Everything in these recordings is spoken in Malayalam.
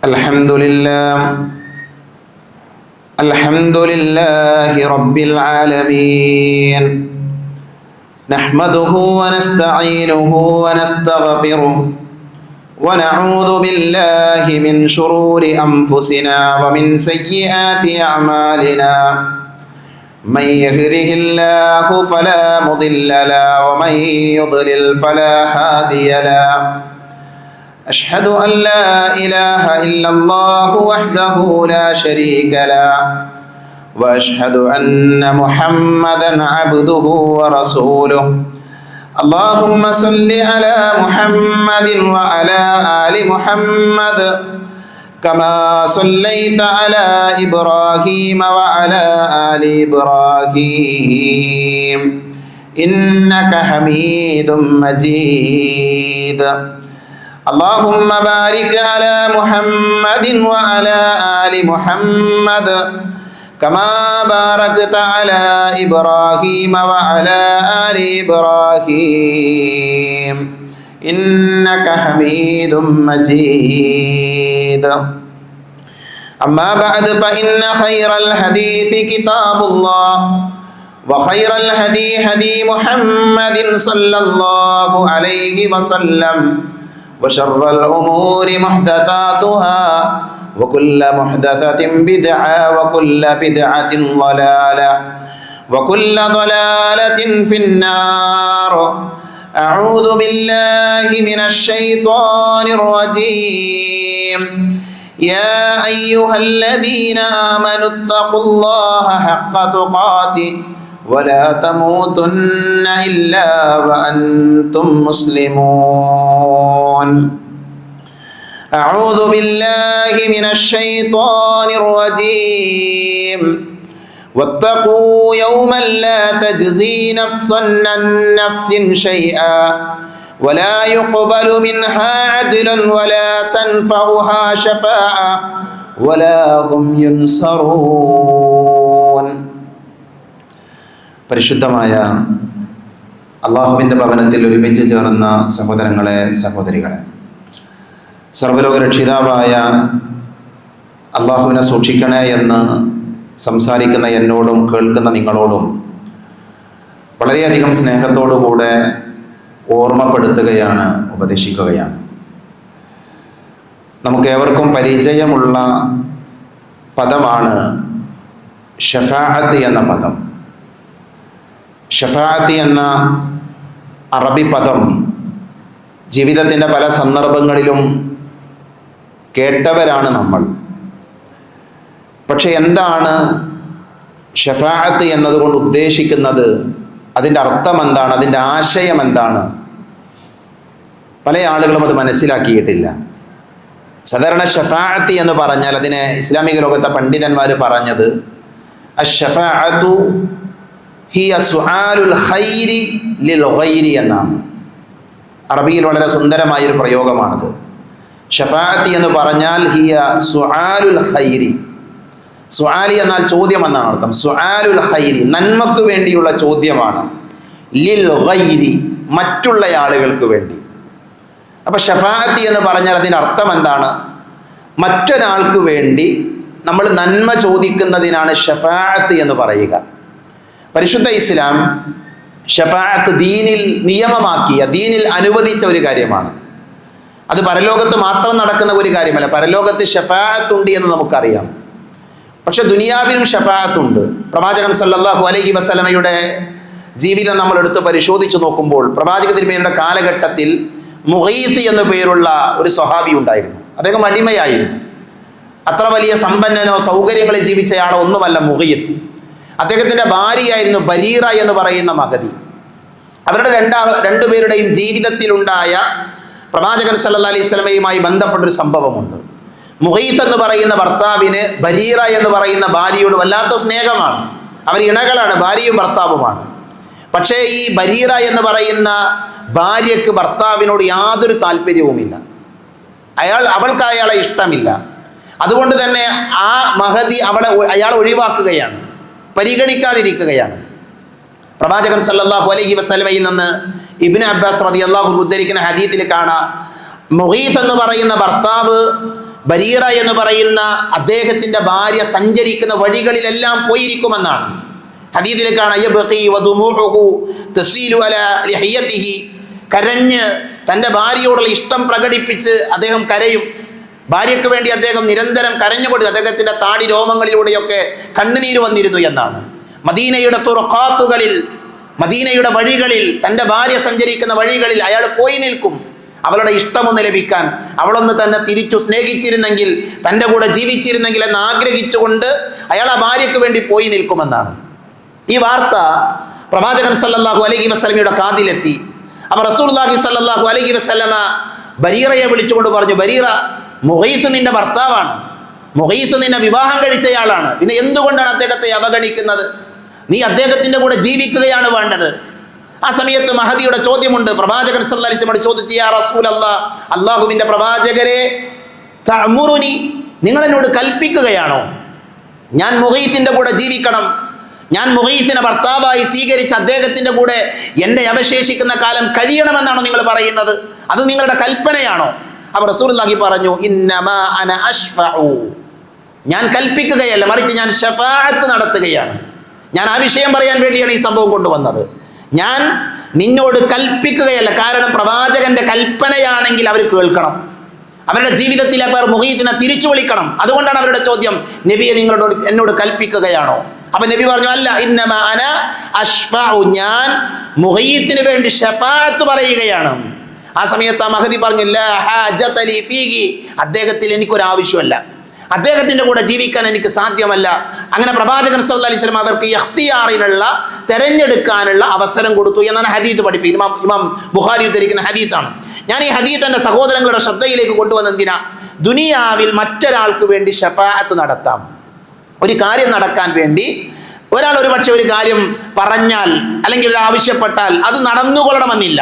الحمد لله رب العالمين، نحمده ونستعينه ونستغفره ونعوذ بالله من شرور أنفسنا ومن سيئات أعمالنا، من يهده الله فلا مضل له ومن يضلل فلا هادي له. أشهد أن لا إله إلا الله وحده لا شريك له، وأشهد أن محمدا عبده ورسوله. اللهم صل على محمد وعلى آل محمد كما صليت على إبراهيم وعلى آل إبراهيم إنك حميد مجيد. اللهم بارك على محمد وعلى آل محمد كما باركت على إبراهيم وعلى آل إبراهيم إنك حميد مجيد. أما بعد فإن خير الحديث كتاب الله، وخير الهدي هدي محمد صلى الله عليه وسلم، وشر الأمور محدثاتها، وكل محدثة بدعة، وكل بدعة ضلالة، وكل ضلالة في النار. أعوذ بالله من الشيطان الرجيم. يا أيها الذين آمنوا اتقوا الله حق تقاته ولا تموتن إلا وأنتم مسلمون. أعوذ بالله من الشيطان الرجيم. واتقوا يوما لا تجزي نفس عن نفس شيئا ولا يقبل منها عدل ولا تنفعها شفاعة ولا هم ينصرون. പരിശുദ്ധമായ അള്ളാഹുവിൻ്റെ ഭവനത്തിൽ ഒരുമിച്ച് ചേർന്ന സഹോദരങ്ങളെ, സഹോദരികളെ, സർവ്വലോക രക്ഷിതാവായ അള്ളാഹുവിനെ സൂക്ഷിക്കണേ എന്ന് സംസാരിക്കുന്ന എന്നോടും കേൾക്കുന്ന നിങ്ങളോടും വളരെയധികം സ്നേഹത്തോടുകൂടെ ഓർമ്മപ്പെടുത്തുകയാണ്, ഉപദേശിക്കുകയാണ്. നമുക്കേവർക്കും പരിചയമുള്ള പദമാണ് ഷഫാഅത്ത് എന്ന പദം. ഷഫാഅത്ത് എന്ന അറബി പദം ജീവിതത്തിൻ്റെ പല സന്ദർഭങ്ങളിലും കേട്ടവരാണ് നമ്മൾ. പക്ഷെ എന്താണ് ഷഫാഅത്ത് എന്നതുകൊണ്ട് ഉദ്ദേശിക്കുന്നത്? അതിൻ്റെ അർത്ഥം എന്താണ്? അതിൻ്റെ ആശയം എന്താണ്? പല ആളുകളും അത് മനസ്സിലാക്കിയിട്ടില്ല. സാധാരണ ഷഫാഅത്ത് എന്ന് പറഞ്ഞാൽ അതിനെ ഇസ്ലാമിക ലോകത്തെ പണ്ഡിതന്മാർ പറഞ്ഞത് അഷ്ശഫാഅത്തു ഹിയ സുആലുൽ ഖൈരി ലിൽ ഗൈരി എന്നാണ്. അറബിയിൽ വളരെ സുന്ദരമായൊരു പ്രയോഗമാണത്. ഷഫാഅത്ത് എന്ന് പറഞ്ഞാൽ ഹിയ സുആലുൽ ഖൈരി. സുആലി എന്നാൽ ചോദ്യം എന്നാണ് അർത്ഥം. സുആലുൽ ഖൈരി, നന്മക്ക് വേണ്ടിയുള്ള ചോദ്യമാണ്. ലിൽ ഗൈരി, മറ്റുള്ള ആളുകൾക്ക് വേണ്ടി. അപ്പൊ ഷഫാഅത്ത് എന്ന് പറഞ്ഞാൽ അതിൻ്റെ അർത്ഥം എന്താണ്? മറ്റൊരാൾക്ക് വേണ്ടി നമ്മൾ നന്മ ചോദിക്കുന്നതിനാണ് ഷഫാഅത്ത് എന്ന് പറയുക. പരിശുദ്ധ ഇസ്ലാം ഷഫാഅത്ത് ദീനിൽ നിയമമാക്കിയ, ദീനിൽ അനുവദിച്ച ഒരു കാര്യമാണ്. അത് പരലോകത്ത് മാത്രം നടക്കുന്ന ഒരു കാര്യമല്ല. പരലോകത്ത് ഷഫാഅത്ത് ഉണ്ട് എന്ന് നമുക്കറിയാം. പക്ഷെ ദുനിയാവിലും ഷഫാഅത്ത് ഉണ്ട്. പ്രവാചകൻ സല്ലല്ലാഹു അലൈഹി വസല്ലമയുടെ ജീവിതം നമ്മൾ എടുത്ത് പരിശോധിച്ച് നോക്കുമ്പോൾ പ്രവാചക തിരുമേനിയുടെ കാലഘട്ടത്തിൽ മുഗീത്ത് എന്നു പേരുള്ള ഒരു സ്വഹാബി ഉണ്ടായിരുന്നു. അദ്ദേഹം അടിമയായിരുന്നു. അത്ര വലിയ സമ്പന്നനോ സൗകര്യങ്ങളിൽ ജീവിച്ചയാളോ ഒന്നുമല്ല മുഗീത്ത്. അദ്ദേഹത്തിൻ്റെ ഭാര്യയായിരുന്നു ബരീറ എന്ന് പറയുന്ന മഹദി. അവരുടെ രണ്ടുപേരുടെയും ജീവിതത്തിലുണ്ടായ പ്രവാചകൻ സല്ലല്ലാഹു അലൈഹി വസല്ലമയുമായി ബന്ധപ്പെട്ടൊരു സംഭവമുണ്ട്. മുഗീത്ത് എന്ന് പറയുന്ന ഭർത്താവിന് ബരീറ എന്ന് പറയുന്ന ഭാര്യയോട് വല്ലാത്ത സ്നേഹമാണ്. അവർ ഇണകളാണ്, ഭാര്യയും ഭർത്താവുമാണ്. പക്ഷേ ഈ ബരീറ എന്ന് പറയുന്ന ഭാര്യയ്ക്ക് ഭർത്താവിനോട് യാതൊരു താല്പര്യവുമില്ല. അവൾക്ക് അയാളെ ഇഷ്ടമില്ല. അതുകൊണ്ട് തന്നെ ആ മഹദി അയാളെ ഒഴിവാക്കുകയാണ്, പരിഗണിക്കാതിരിക്കുകയാണ്. പ്രവാചകൻ സല്ലല്ലാഹു അലൈഹി വസല്ലമയിൽ നിന്ന് ഇബ്നു അബ്ബാസ് റളിയല്ലാഹു അൻഹു ഉദ്ധരിക്കുന്ന ഹദീസിൽ കാണാം, മുഗീത്ത് എന്ന് പറയുന്ന ഭർത്താവ് ബരീറ എന്ന് പറയുന്ന അദ്ദേഹത്തിന്റെ ഭാര്യ സഞ്ചരിക്കുന്ന വഴികളിലെല്ലാം പോയിരിക്കുമെന്നാണ്. ഹദീസിൽ കാണാം കരഞ്ഞ് തൻ്റെ ഭാര്യയോടുള്ള ഇഷ്ടം പ്രകടിപ്പിച്ച് അദ്ദേഹം കരയും. ഭാര്യയ്ക്ക് വേണ്ടി അദ്ദേഹം നിരന്തരം കരഞ്ഞുകൊടുക്കും. അദ്ദേഹത്തിന്റെ താടി രോമങ്ങളിലൂടെയൊക്കെ കണ്ണുനീര് വന്നിരുന്നു എന്നാണ്. മദീനയുടെ തുറഖാത്തുകളിൽ, മദീനയുടെ വഴികളിൽ, തൻ്റെ ഭാര്യ സഞ്ചരിക്കുന്ന വഴികളിൽ അയാൾ പോയി നിൽക്കും. അവളുടെ ഇഷ്ടമൊന്ന് ലഭിക്കാൻ, അവളൊന്ന് തന്നെ തിരിച്ചു സ്നേഹിച്ചിരുന്നെങ്കിൽ, തൻ്റെ കൂടെ ജീവിച്ചിരുന്നെങ്കിൽ എന്ന് ആഗ്രഹിച്ചുകൊണ്ട് അയാൾ ആ ഭാര്യയ്ക്ക് വേണ്ടി പോയി നിൽക്കുമെന്നാണ്. ഈ വാർത്ത പ്രവാചകൻ സല്ലല്ലാഹു അലൈഹി വസല്ലമയുടെ കാതിലെത്തി. അപ്പോൾ റസൂലുള്ളാഹി സല്ലല്ലാഹു അലൈഹി വസല്ലമ ബരീറയെ വിളിച്ചുകൊണ്ട് പറഞ്ഞു, ബരീറ, മുഗീസ് നിന്റെ ഭർത്താവാണ്, മുഗീസ് നിന്നെ വിവാഹം കഴിച്ചയാളാണ്, പിന്നെ എന്തുകൊണ്ടാണ് അദ്ദേഹത്തെ അവഗണിക്കുന്നത്? നീ അദ്ദേഹത്തിന്റെ കൂടെ ജീവിക്കുകയാണ് വേണ്ടത്. ആ സമയത്ത് മഹദിയുടെ ചോദ്യമുണ്ട്. പ്രവാചകൻ സല്ലല്ലാഹു അലൈഹി വസല്ലം ചോദിച്ചു, യാ റസൂലല്ലാഹ്, അല്ലാഹുവിന്റെ പ്രവാചകരെ, തഅമുറുനി, നിങ്ങൾ എന്നോട് കൽപ്പിക്കുകയാണോ ഞാൻ മുഗീസിന്റെ കൂടെ ജീവിക്കണം, ഞാൻ മുഗീസിനെ ഭർത്താവായി സ്വീകരിച്ച് അദ്ദേഹത്തിന്റെ കൂടെ എൻ്റെ അവശേഷിക്കുന്ന കാലം കഴിയണമെന്നാണോ നിങ്ങൾ പറയുന്നത്? അത് നിങ്ങളുടെ കൽപ്പനയാണോ? അപ്പോൾ റസൂലുള്ളാഹി പറഞ്ഞു, ഇന്നമാ അന അശ്ഫഉ, ഞാൻ കൽപ്പിക്കുകയല്ല, മറിച്ച് ഞാൻ ശഫാഅത്ത് നടത്തുകയാണ്. ഞാൻ ആ വിഷയം പറയാൻ വേണ്ടിയാണ് ഈ സംഭവം കൊണ്ടുവന്നത്. ഞാൻ നിന്നോട് കൽപ്പിക്കുകയല്ല. കാരണം പ്രവാചകന്റെ കൽപ്പനയാണെങ്കിൽ അവർ കേൾക്കണം. അവരുടെ ജീവിതത്തിൽ അവർ മുഗീസിനെ തിരിച്ചു വിളിക്കണം. അതുകൊണ്ടാണ് അവരുടെ ചോദ്യം, നബിയെ എന്നോട് കൽപ്പിക്കുകയാണോ? അപ്പൊ നബി പറഞ്ഞു, അല്ല, ഇന്നമാ അന അശ്ഫഉ, ഞാൻ മുഗീസിന് വേണ്ടി ശഫാഅത്ത് പറയുകയാണ്. ആ സമയത്ത് ആ മഹദി പറഞ്ഞു, ലാ ഹാജത ലി ഫീഹി, അദ്ദേഹത്തിൽ എനിക്കൊരാവശ്യമല്ല, അദ്ദേഹത്തിന്റെ കൂടെ ജീവിക്കാൻ എനിക്ക് സാധ്യമല്ല. അങ്ങനെ പ്രവാചകൻ സല്ലല്ലാഹു അലൈഹി വസല്ലം അവർക്ക് ഇഖ്തിയാറിനുള്ള, തെരഞ്ഞെടുക്കാനുള്ള അവസരം കൊടുത്തു എന്നാണ് ഹദീത്ത് പഠിപ്പിക്കുന്നത്. ഇമാം ബുഖാരി ഉദ്ധരിക്കുന്ന ഹദീത്താണ്. ഞാൻ ഈ ഹദീത്ത് എൻ്റെ സഹോദരങ്ങളുടെ ശ്രദ്ധയിലേക്ക് കൊണ്ടുവന്ന എന്തിനാ? ദുനിയാവിൽ മറ്റൊരാൾക്ക് വേണ്ടി ശഫാഅത്ത് നടത്താം. ഒരു കാര്യം നടക്കാൻ വേണ്ടി ഒരാൾ ഒരുപക്ഷെ ഒരു കാര്യം പറഞ്ഞാൽ അല്ലെങ്കിൽ ആവശ്യപ്പെട്ടാൽ അത് നടന്നുകൊള്ളണമെന്നില്ല.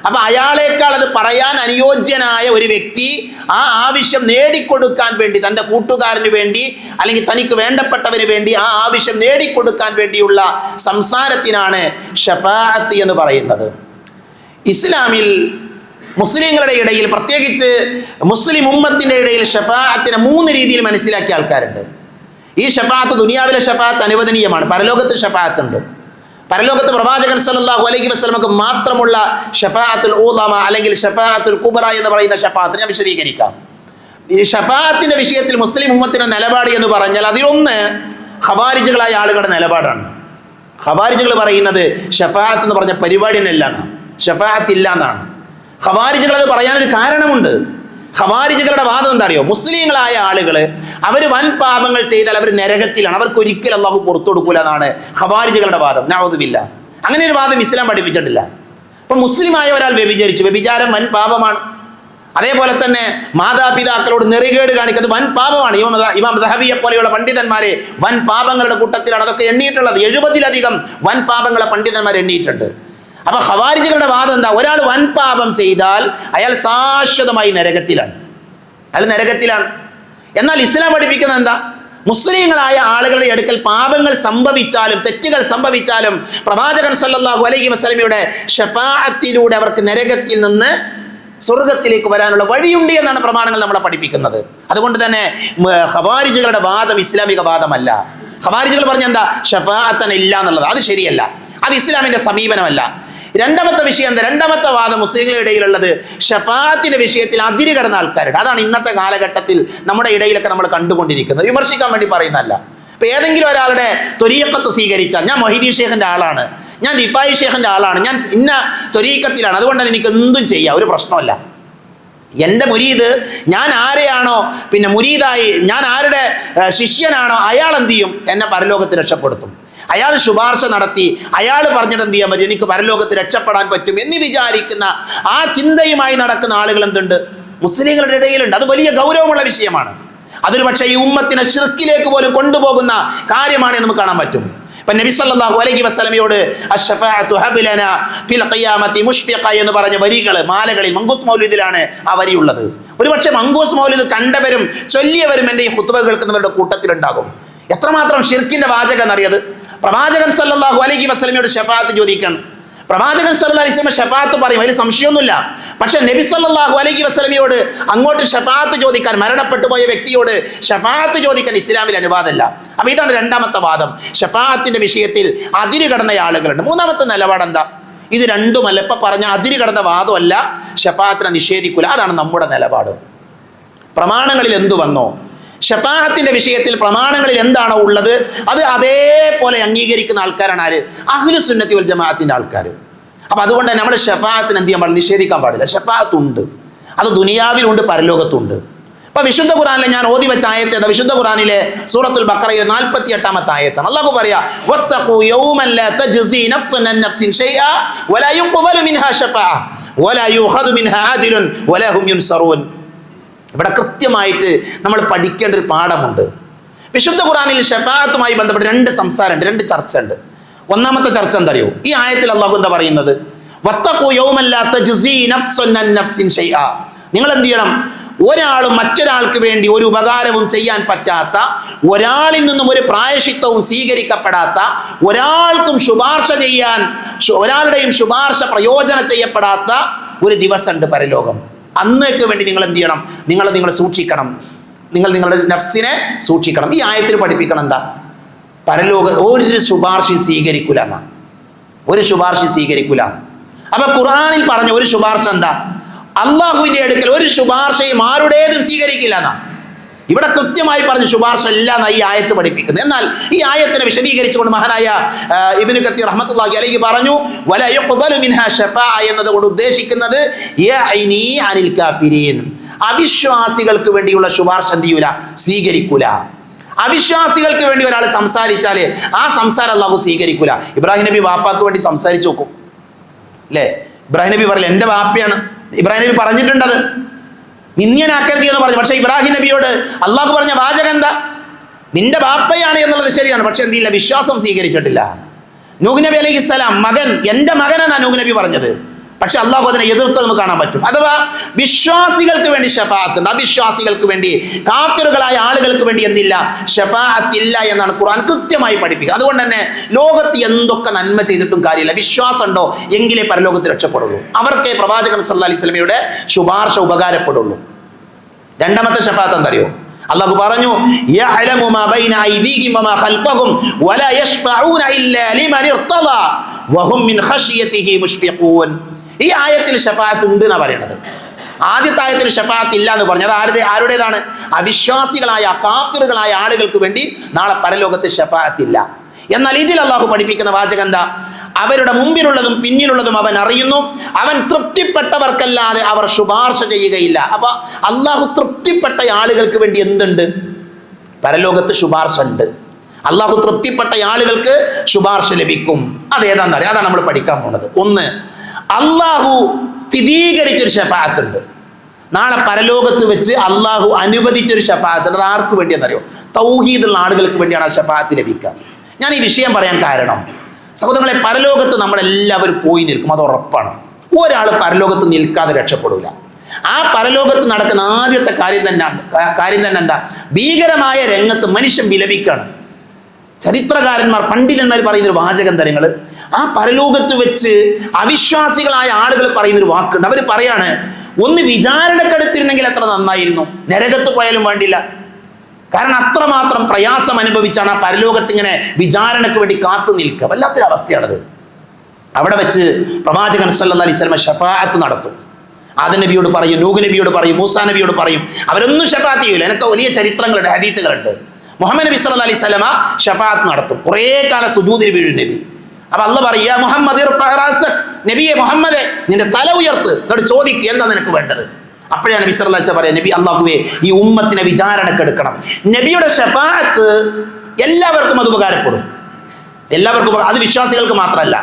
അപ്പൊ അയാളേക്കാൾ അത് പറയാൻ അനുയോജ്യനായ ഒരു വ്യക്തി ആ ആവശ്യം നേടിക്കൊടുക്കാൻ വേണ്ടി, തൻ്റെ കൂട്ടുകാരന് വേണ്ടി അല്ലെങ്കിൽ തനിക്ക് വേണ്ടപ്പെട്ടവന് വേണ്ടി ആ ആവശ്യം നേടിക്കൊടുക്കാൻ വേണ്ടിയുള്ള സംസാരത്തിനാണ് ശഫാഅത്ത് എന്ന് പറയുന്നത്. ഇസ്ലാമിൽ മുസ്ലിങ്ങളുടെ ഇടയിൽ, പ്രത്യേകിച്ച് മുസ്ലിം ഉമ്മത്തിന്റെ ഇടയിൽ ശഫാഅത്തിനെ 3 രീതിയിൽ മനസ്സിലാക്കിയ ആൾക്കാരുണ്ട്. ഈ ശഫാഅത്ത്, ദുനിയാവിലെ ശഫാഅത്ത് അനുവദനീയമാണ്, പരലോകത്ത് ശഫാഅത്ത് ഉണ്ട്. പരലോകത്ത് പ്രവാചകൻ സല്ലല്ലാഹു അലൈഹി വസല്ലമക്ക് മാത്രമുള്ള ശഫാഅത്തുൽ ഉളമ അല്ലെങ്കിൽ ശഫാഅത്തുൽ കുബ്ര എന്ന് പറയുന്ന ശഫാഅത്ത് ഞാൻ വിശദീകരിക്കാം. ഈ ശഫാഅത്തിന്റെ വിഷയത്തിൽ മുസ്ലിം ഉമ്മത്തിന്റെ നിലപാട് എന്ന് പറഞ്ഞാൽ അതിലൊന്ന് ഖവാരിജുകളായ ആളുകളുടെ നിലപാടാണ്. ഖവാരിജുകൾ പറയുന്നത് ശഫാഅത്ത് എന്ന് പറഞ്ഞ പരിപാടി തന്നെ ഇല്ല എന്നാണ്, ശഫാഅത്ത് ഇല്ല എന്നാണ്. ഖവാരിജുകൾ അത് പറയാനൊരു കാരണമുണ്ട്. ഖവാരിജുകളുടെ വാദം എന്താ അറിയോ? മുസ്ലിങ്ങളായ ആളുകൾ അവർ വൻ പാപങ്ങൾ ചെയ്താൽ അവർ നരകത്തിലാണ്, അവർക്ക് ഒരിക്കലും അള്ളാഹു പുറത്തു കൊടുക്കൂല എന്നാണ് ഖവാരിജുകളുടെ വാദം. നഅൂദുബില്ലാ. അങ്ങനെ ഒരു വാദം ഇസ്ലാം പഠിപ്പിച്ചിട്ടില്ല. അപ്പൊ മുസ്ലിമായ ഒരാൾ വ്യഭിചരിച്ചു, വ്യഭിചാരം വൻ പാപമാണ്. അതേപോലെ തന്നെ മാതാപിതാക്കളോട് നെറികേട് കാണിക്കുന്നത് വൻ പാപമാണ്. ഇമാം ദഹബിയെ പോലെയുള്ള പണ്ഡിതന്മാരെ വൻ പാപങ്ങളുടെ കൂട്ടത്തിലാണ് അതൊക്കെ എണ്ണിയിട്ടുള്ളത്. 70-ലധികം വൻ പാപങ്ങളെ പണ്ഡിതന്മാർ എണ്ണിയിട്ടുണ്ട്. അപ്പൊ ഖവാരിജുകളുടെ വാദം എന്താ? ഒരാൾ വൻ പാപം ചെയ്താൽ അയാൾ ശാശ്വതമായി നരകത്തിലാണ്, അയാൾ നരകത്തിലാണ്. എന്നാൽ ഇസ്ലാം പഠിപ്പിക്കുന്നത് എന്താ? മുസ്ലിങ്ങളായ ആളുകളുടെ അടുക്കൽ പാപങ്ങൾ സംഭവിച്ചാലും തെറ്റുകൾ സംഭവിച്ചാലും പ്രവാചകൻ സല്ലല്ലാഹു അലൈഹി വസല്ലമയുടെ ശഫാഅത്തിലൂടെ അവർക്ക് നരകത്തിൽ നിന്ന് സ്വർഗത്തിലേക്ക് വരാനുള്ള വഴിയുണ്ട് എന്നാണ് പ്രമാണങ്ങൾ നമ്മളെ പഠിപ്പിക്കുന്നത്. അതുകൊണ്ട് തന്നെ ഖവാരിജുകളുടെ വാദം ഇസ്ലാമിക വാദമല്ല. ഖവാരിജുകൾ പറഞ്ഞ എന്താ? ശഫാഅത്തന ഇല്ല എന്നുള്ളത്. അത് ശരിയല്ല, അത് ഇസ്ലാമിന്റെ സമീപനമല്ല. രണ്ടാമത്തെ വിഷയം എന്താ? രണ്ടാമത്തെ വാദം മുസ്ലിങ്ങളുടെ ഇടയിലുള്ളത് ശഫാഅത്തിന്റെ വിഷയത്തിൽ അതിര് കടന്ന ആൾക്കാരുണ്ട്. അതാണ് ഇന്നത്തെ കാലഘട്ടത്തിൽ നമ്മുടെ ഇടയിലൊക്കെ നമ്മൾ കണ്ടുകൊണ്ടിരിക്കുന്നത്. വിമർശിക്കാൻ വേണ്ടി പറയുന്നതല്ല. ഇപ്പൊ ഏതെങ്കിലും ഒരാളുടെ ത്വരീഖത്ത് സ്വീകരിച്ചാൽ, ഞാൻ മൊഹീദി ഷേഖിന്റെ ആളാണ്, ഞാൻ റിഫായി ഷേഖിന്റെ ആളാണ്, ഞാൻ ഇന്ന ത്വരീഖത്തിലാണ്, അതുകൊണ്ട് തന്നെ എനിക്ക് എന്തും ചെയ്യാം, ഒരു പ്രശ്നമല്ല. എൻ്റെ മുരീദ്, ഞാൻ ആരെയാണോ പിന്നെ മുരീദായി, ഞാൻ ആരുടെ ശിഷ്യനാണോ അയാൾ എന്ത് ചെയ്യും? എന്നെ പരലോകത്ത് രക്ഷപ്പെടുത്തും. അയാൾ ശുപാർശ നടത്തി, അയാൾ പറഞ്ഞിട്ട് എന്ത് ചെയ്യാൻ പറ്റും? എനിക്ക് പരലോകത്ത് രക്ഷപ്പെടാൻ പറ്റും എന്ന് വിചാരിക്കുന്ന ആ ചിന്തയുമായി നടക്കുന്ന ആളുകൾ എന്തുണ്ട്? മുസ്ലിങ്ങളുടെ ഇടയിലുണ്ട്. അത് വലിയ ഗൗരവമുള്ള വിഷയമാണ്. അതൊരു പക്ഷേ ഈ ഉമ്മത്തിനെ ശിർക്കിലേക്ക് പോലും കൊണ്ടുപോകുന്ന കാര്യമാണ് നമുക്ക് കാണാൻ പറ്റും. ഇപ്പൊ നബി സല്ലല്ലാഹു അലൈഹി വസല്ലമയോട് അശ്ശഫാഅതു ഹബ്ലനാ ഫിൽ ഖിയാമത്തി മുഷ്ഫിഖ എന്ന് പറഞ്ഞ വരികൾ മാലകളിൽ മങ്കൂസ് മൗലിദിലാണ് ആ വരിയുള്ളത്. ഒരുപക്ഷെ മങ്കൂസ് മൗലിദ് കണ്ടവരും ചൊല്ലിയവരും എൻ്റെ ഈ ഖുത്ബ കേൾക്കുന്നവരുടെ കൂട്ടത്തിലുണ്ടാകും. എത്രമാത്രം ഷിർക്കിന്റെ വാചകം എന്നറിയത്? പ്രവാചകൻ സല്ലല്ലാഹു അലൈഹി വസല്ലമയോട് ശഫാഅത്ത് ചോദിക്കണം. പ്രവാചകൻ സല്ലല്ലാഹു അലൈഹി വസല്ലം ഷഫാഅത്ത് പറയും, അതിൽ സംശയമൊന്നുമില്ല. പക്ഷെ നബി സല്ലല്ലാഹു അലൈഹി വസല്ലമയോട് അങ്ങോട്ട് ഷഫാഅത്ത് ചോദിക്കാൻ, മരണപ്പെട്ടു പോയ വ്യക്തിയോട് ഷഫാഅത്ത് ചോദിക്കാൻ ഇസ്ലാമിൽ അനുവാദമല്ല. അപ്പൊ ഇതാണ് രണ്ടാമത്തെ വാദം. ഷഫാഅത്തിന്റെ വിഷയത്തിൽ അതിര് കടന്ന ആളുകളുണ്ട്. മൂന്നാമത്തെ നിലപാട് എന്താ? ഇത് രണ്ടുമല്ല, ഇപ്പൊ പറഞ്ഞ അതിര് കടന്ന വാദമല്ല, ഷഫാഅത്തിനെ നിഷേധിക്കൂല. അതാണ് നമ്മുടെ നിലപാട്. പ്രമാണങ്ങളിൽ എന്തു വന്നോ, ഷഫാഅത്തിന്റെ വിഷയത്തിൽ പ്രമാണങ്ങളിൽ എന്താണോ ഉള്ളത് അത് അതേപോലെ അംഗീകരിക്കുന്ന ആൾക്കാരാണ് ആര്? അഹ്ലു സുന്നത്തി വൽ ജമാഅത്തിന്റെ ആൾക്കാർ. അപ്പൊ അതുകൊണ്ട് നമ്മൾ ഷഫാഅത്തിന് എന്ത് ചെയ്യാൻ പാടില്ല? നിഷേധിക്കാൻ പാടില്ല. ഷഫാഅത്ത് ഉണ്ട്, അത് ദുനിയാവിലുണ്ട്, പരലോകത്തുണ്ട്. ഇപ്പൊ വിശുദ്ധ ഖുർആനിലെ ഞാൻ ഓതി വെച്ച ആയത്ത് ഏതാ? വിശുദ്ധ ഖുർആനിലെ സൂറത്തുൽ ബഖറയിലെ 48-ാമത്തെ ആയത്താണ്. അല്ലാഹു പറയാ, വത്തഖൂ യൗമൻ ലാ തജ്സി നഫ്സുൻ അൻ നഫ്സിൻ ഷൈഅ വലാ യുഖ്ബലു മിൻഹാ ശഫാഅ വലാ യുഖദു മിൻഹാ അദ്ലുൻ വലാ ഹും യുൻസറൂൻ. ഇവിടെ കൃത്യമായിട്ട് നമ്മൾ പഠിക്കേണ്ട ഒരു പാഠമുണ്ട്. വിശുദ്ധ ഖുർആനിൽ ഷഫാഅത്തുമായി ബന്ധപ്പെട്ട് രണ്ട് സംസാരമുണ്ട്, രണ്ട് ചർച്ച ഉണ്ട്. ഒന്നാമത്തെ ചർച്ച എന്താ അറിയോ? ഈ ആയത്തിൽ അല്ലാഹു എന്താ പറയുന്നത്? വത്തഖൂ യൗമൻ ലാ തജ്സി നഫ്സുൻ അൻ നഫ്സിൻ ഷൈഅ. നിങ്ങൾ എന്ത് ചെയ്യണം? ഒരാൾ മറ്റൊരാൾക്ക് വേണ്ടി ഒരു ഉപകാരവും ചെയ്യാൻ പറ്റാത്ത, ഒരാളിൽ നിന്നും ഒരു പ്രായശ്ചിത്തവും സ്വീകരിക്കപ്പെടാത്ത, ഒരാൾക്കും ശുപാർശ ചെയ്യാൻ, ഒരാളുടെയും ശുപാർശ പ്രയോജനം ചെയ്യപ്പെടാത്ത ഒരു ദിവസമുണ്ട് പരലോകം. അന്നേക്ക് വേണ്ടി നിങ്ങൾ എന്ത് ചെയ്യണം? നിങ്ങൾ സൂക്ഷിക്കണം, നിങ്ങളുടെ നഫ്സിനെ സൂക്ഷിക്കണം. ഈ ആയത്തിൽ പഠിപ്പിക്കണം എന്താ? പരലോക ഒരു ശുപാർശയും സ്വീകരിക്കൂല എന്നാ, ഒരു ശുപാർശയും സ്വീകരിക്കൂല. അപ്പൊ ഖുർആനിൽ പറഞ്ഞ ഒരു ശുപാർശ എന്താ? അള്ളാഹുവിന്റെ അടുക്കൽ ഒരു ശുപാർശയും ആരുടേതും സ്വീകരിക്കില്ല എന്നാ. ഇവിടെ കൃത്യമായി പറഞ്ഞ ശുപാർശ ഇല്ല എന്നാ ഈ ആയത്ത് പഠിപ്പിക്കുന്നത്. എന്നാൽ ഈ ആയത്തിനെ വിശദീകരിച്ചുകൊണ്ട് മഹാനായ ഇബ്നു കത്തീർ റഹ്മത്തുള്ളാഹി അലൈഹി പറഞ്ഞു, വലാ യുഖ്ബലു മിൻഹാ ശഫാഅ എന്നതുകൊണ്ട് ഉദ്ദേശിക്കുന്നത് യഅനി അനിൽ കാഫിരീൻ, അവിശ്വാസികൾക്ക് വേണ്ടിയുള്ള ശുപാർശ എന്ത് ചെയ്യൂല? സ്വീകരിക്കൂല. അവിശ്വാസികൾക്ക് വേണ്ടി ഒരാൾ സംസാരിച്ചാല് ആ സംസാരം അല്ലാഹു സ്വീകരിക്കൂല. ഇബ്രാഹിം നബി വാപ്പാക്ക് വേണ്ടി സംസാരിച്ചു നോക്കും അല്ലേ? ഇബ്രാഹിം നബി പറയില്ല എന്റെ വാപ്പയാണ്. ഇബ്രാഹിം നബി പറഞ്ഞിട്ടുണ്ടത്, നിന്യനാക്കരുത് എന്ന് പറഞ്ഞു. പക്ഷെ ഇബ്രാഹിം നബിയോട് അള്ളാഹു പറഞ്ഞ വാചകം എന്താ? നിന്റെ ബാപ്പയാണ് എന്നുള്ളത് ശരിയാണ്, പക്ഷെ എന്തില്ല? വിശ്വാസം സ്വീകരിച്ചിട്ടില്ല. നൂഹ് നബി അലൈഹിസ്സലാം മകൻ, എന്റെ മകനെന്നാണ് നൂഹ് നബി പറഞ്ഞത്. പക്ഷെ അള്ളാഹു അതിനെ എതിർത്ത് നമുക്ക് കാണാൻ പറ്റും. അഥവാ വിശ്വാസികൾക്ക് വേണ്ടി ഷഫാഅത്ത് ഉണ്ട്, അവിശ്വാസികൾക്ക് വേണ്ടി, കാഫിറുകളായ ആളുകൾക്ക് വേണ്ടി എന്തില്ല? ഷഫാഅത്ത് ഇല്ല എന്നാണ് ഖുർആൻ കൃത്യമായി പഠിപ്പിക്കുക. അതുകൊണ്ട് തന്നെ ലോകത്ത് എന്തൊക്കെ നന്മ ചെയ്തിട്ടും കാര്യമില്ല, വിശ്വാസം ഉണ്ടോ എങ്കിലേ പരലോകത്ത് രക്ഷപ്പെടുള്ളൂ. അവർക്കേ പ്രവാചകൻ സല്ലല്ലാഹു അലൈഹി വസല്ലമയുടെ ശുപാർശ ഉപകാരപ്പെടുള്ളൂ. രണ്ടാമത്തെ ഷഫാഅത്ത് എന്തറിയോ? അല്ലാഹു പറഞ്ഞു, യഅലമു മാ ബൈന ഐദീഹിം വമാ ഖൽഫഹും വലാ യശ്ഫഊന ഇല്ലാ ലിമൻ ഇർതദാ വഹും മിൻ ഖശിയതിഹി മുശ്ഫിഖൂൻ. ഈ ആയത്തിൽ ഷഫാഅത്ത് ഉണ്ട് എന്നാ പറയുന്നത്. ആദ്യത്തെ ആയത്തിൽ ഷഫാഅത്ത് ഇല്ല എന്ന് പറഞ്ഞത് ആരുടേതാണ്? അവിശ്വാസികളായ കാഫിറുകളായ ആളുകൾക്ക് വേണ്ടി നാളെ പരലോകത്ത് ഷഫാഅത്ത് ഇല്ല. എന്നാൽ ഇതിൽ അല്ലാഹു പഠിപ്പിക്കുന്ന വാചകം എന്താ? അവരുടെ മുമ്പിലുള്ളതും പിന്നിലുള്ളതും അവൻ അറിയുന്നു, അവൻ തൃപ്തിപ്പെട്ടവർക്കല്ലാതെ അവർ ശുപാർശ ചെയ്യുകയില്ല. അപ്പൊ അള്ളാഹു തൃപ്തിപ്പെട്ട ആളുകൾക്ക് വേണ്ടി എന്തുണ്ട്? പരലോകത്ത് ശുപാർശ ഉണ്ട്. അള്ളാഹു തൃപ്തിപ്പെട്ട ആളുകൾക്ക് ശുപാർശ ലഭിക്കും. അതേതാണെന്ന് അറിയാം, അതാണ് നമ്മൾ പഠിക്കാൻ പോകുന്നത്. ഒന്ന്, അള്ളാഹു സ്ഥിരീകരിച്ചൊരു ഷഫാഅത്ത് ഉണ്ട്. നാളെ പരലോകത്ത് വെച്ച് അള്ളാഹു അനുവദിച്ചൊരു ഷഫാഅത്ത് ഉണ്ട്. അത് ആർക്ക് വേണ്ടിയെന്നറിയോ? തൗഹീദുള്ള ആളുകൾക്ക് വേണ്ടിയാണ് ആ ഷഫാഅത്ത് ലഭിക്കുക. ഞാൻ ഈ വിഷയം പറയാൻ കാരണം, സഹോദരങ്ങളെ, പരലോകത്ത് നമ്മളെല്ലാവരും പോയി നിൽക്കും, അത് ഉറപ്പാണ്. ഒരാൾ പരലോകത്ത് നിൽക്കാതെ രക്ഷപ്പെടൂല. ആ പരലോകത്ത് നടക്കുന്ന ആദ്യത്തെ കാര്യം തന്നെ എന്താ? ഭീകരമായ രംഗത്ത് മനുഷ്യൻ വിലപിക്കുകയാണ്. ചരിത്രകാരന്മാർ, പണ്ഡിതന്മാർ പറയുന്നൊരു വാചകം തരങ്ങൾ, ആ പരലോകത്ത് വെച്ച് അവിശ്വാസികളായ ആളുകൾ പറയുന്നൊരു വാക്കുണ്ട്. അവർ പറയാണ്, ഒന്ന് വിചാരണക്കെടുത്തിരുന്നെങ്കിൽ എത്ര നന്നായിരുന്നു, നരകത്ത് പോയാലും വേണ്ടില്ല. കാരണം അത്രമാത്രം പ്രയാസം അനുഭവിച്ചാണ് ആ പരലോകത്ത് ഇങ്ങനെ വിചാരണയ്ക്ക് വേണ്ടി കാത്തു നിൽക്കുക. വല്ലാത്തൊരു അവസ്ഥയാണത്. അവിടെ വെച്ച് പ്രവാചകൻ സല്ലല്ലാഹു അലൈഹി വസല്ലം ഷഫാഅത്ത് നടത്തും. ആദം നബിയോട് പറയും, നൂഹ് നബിയോട് പറയും, മൂസാ നബിയോട് പറയും. അവരൊന്നും ഷഫാഅത്ത് ചെയ്യൂല. എനിക്ക് വലിയ ചരിത്രങ്ങളുണ്ട്, ഹദീത്തുകളുണ്ട്. മുഹമ്മദ് നബി സല്ലല്ലാഹു അലൈഹി വസല്ലം ഷഫാഅത്ത് നടത്തും. കുറേ കാലം സുജൂദിൽ വീഴും നബി. അപ്പൊ അള്ളാഹ് പറയുക, മുഹമ്മദ് നബിയെ, മുഹമ്മദെ നിന്റെ തല ഉയർത്ത്, എന്നോട് ചോദിക്കുക എന്താ നിനക്ക് വേണ്ടത്. അപ്പോഴാണ് നബി സല്ലല്ലാഹു അലൈഹി വസല്ലം പറയാം, നബി, അള്ളാഹുവേ ഈ ഉമ്മത്തിനെ വിചാരണക്കെടുക്കണം. നബിയുടെ ഷഫാഅത്ത് എല്ലാവർക്കും അത് ഉപകാരപ്പെടും, എല്ലാവർക്കും. അത് വിശ്വാസികൾക്ക് മാത്രമല്ല.